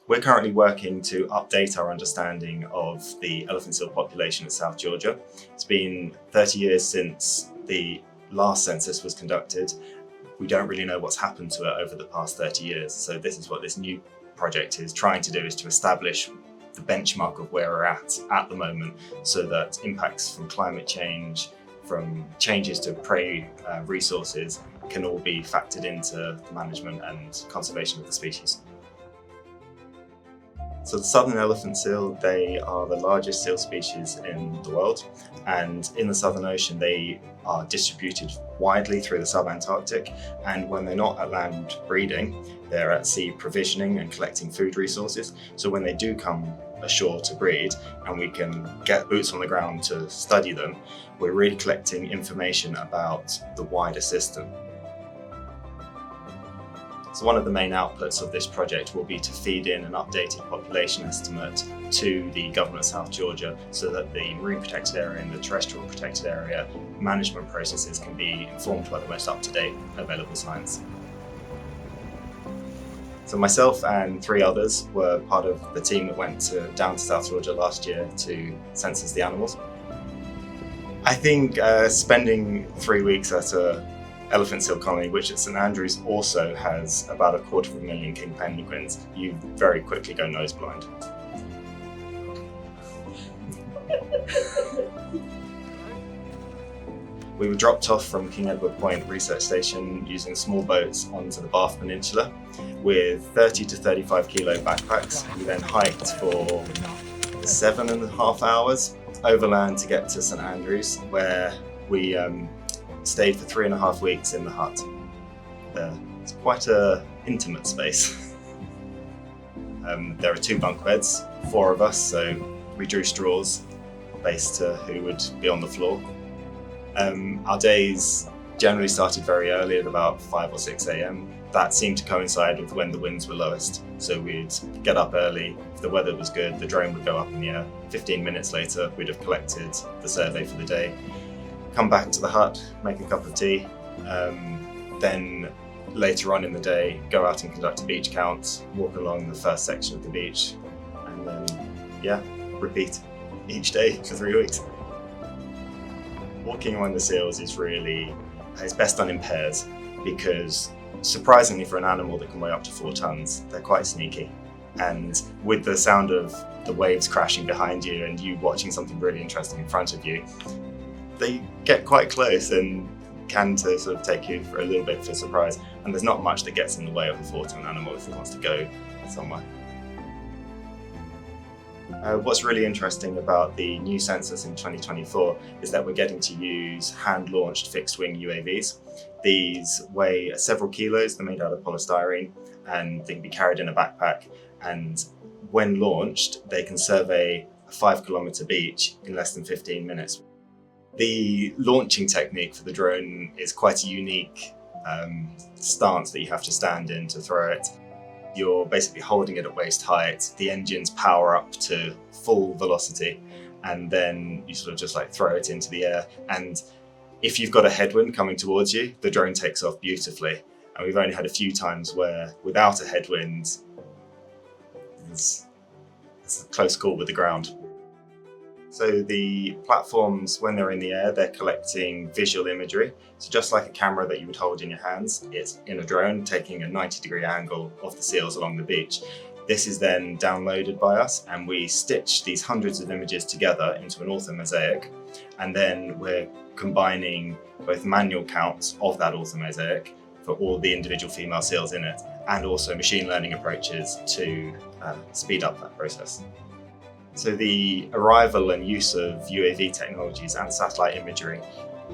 We're currently working to update our understanding of the elephant seal population at South Georgia. It's been 30 years since the last census was conducted. We don't really know what's happened to it over the past 30 years. So this is what this new project is trying to do, is to establish the benchmark of where we're at the moment, so that impacts from climate change, from changes to prey resources can all be factored into the management and conservation of the species. So the southern elephant seal, they are the largest seal species in the world, and in the Southern Ocean they are distributed widely through the sub-Antarctic, and when they're not at land breeding, they're at sea provisioning and collecting food resources. So when they do come ashore to breed and we can get boots on the ground to study them, we're really collecting information about the wider system. So one of the main outputs of this project will be to feed in an updated population estimate to the government of South Georgia, so that the marine protected area and the terrestrial protected area management processes can be informed by the most up-to-date available science. So myself and 3 others were part of the team that went down to South Georgia last year to census the animals. I think spending 3 weeks at a elephant seal colony, which at St Andrews also has about 250,000 king penguins, you very quickly go nose blind. We were dropped off from King Edward Point Research Station using small boats onto the Bath Peninsula with 30 to 35 kilo backpacks. We then hiked for 7.5 hours overland to get to St Andrews, where we stayed for 3.5 weeks in the hut. It's quite an intimate space. There are 2 bunk beds, 4 of us, so we drew straws based to who would be on the floor. Our days generally started very early at about 5 or 6 a.m. That seemed to coincide with when the winds were lowest. So we'd get up early. If the weather was good, the drone would go up in the air. 15 minutes later, we'd have collected the survey for the day. Come back to the hut, make a cup of tea. Then later on in the day, go out and conduct a beach count, walk along the first section of the beach, and then, repeat each day for 3 weeks. Walking among the seals is best done in pairs, because surprisingly for an animal that can weigh up to 4 tons, they're quite sneaky. And with the sound of the waves crashing behind you and you watching something really interesting in front of you, they get quite close and can sort of take you for a little bit for a surprise. And there's not much that gets in the way of a 4-ton animal if it wants to go somewhere. What's really interesting about the new census in 2024 is that we're getting to use hand-launched fixed-wing UAVs. These weigh several kilos, they're made out of polystyrene, and they can be carried in a backpack. And when launched, they can survey a 5-kilometre beach in less than 15 minutes. The launching technique for the drone is quite a unique stance that you have to stand in to throw it. You're basically holding it at waist height, the engines power up to full velocity, and then you sort of just throw it into the air. And if you've got a headwind coming towards you, the drone takes off beautifully. And we've only had a few times where without a headwind, it's a close call with the ground. So the platforms, when they're in the air, they're collecting visual imagery. So just like a camera that you would hold in your hands, it's in a drone taking a 90-degree angle of the seals along the beach. This is then downloaded by us, and we stitch these hundreds of images together into an orthomosaic, and then we're combining both manual counts of that orthomosaic for all the individual female seals in it, and also machine learning approaches to speed up that process. So the arrival and use of UAV technologies and satellite imagery,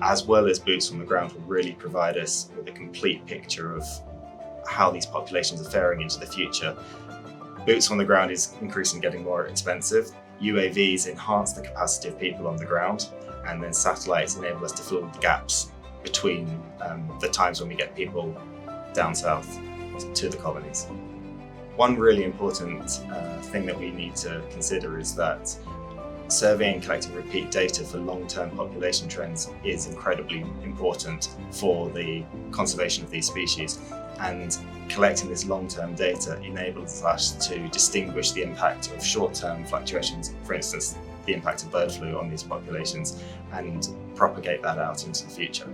as well as boots on the ground, will really provide us with a complete picture of how these populations are faring into the future. Boots on the ground is increasingly getting more expensive. UAVs enhance the capacity of people on the ground, and then satellites enable us to fill the gaps between the times when we get people down south to the colonies. One really important thing that we need to consider is that surveying and collecting repeat data for long-term population trends is incredibly important for the conservation of these species. And collecting this long-term data enables us to distinguish the impact of short-term fluctuations, for instance, the impact of bird flu on these populations, and propagate that out into the future.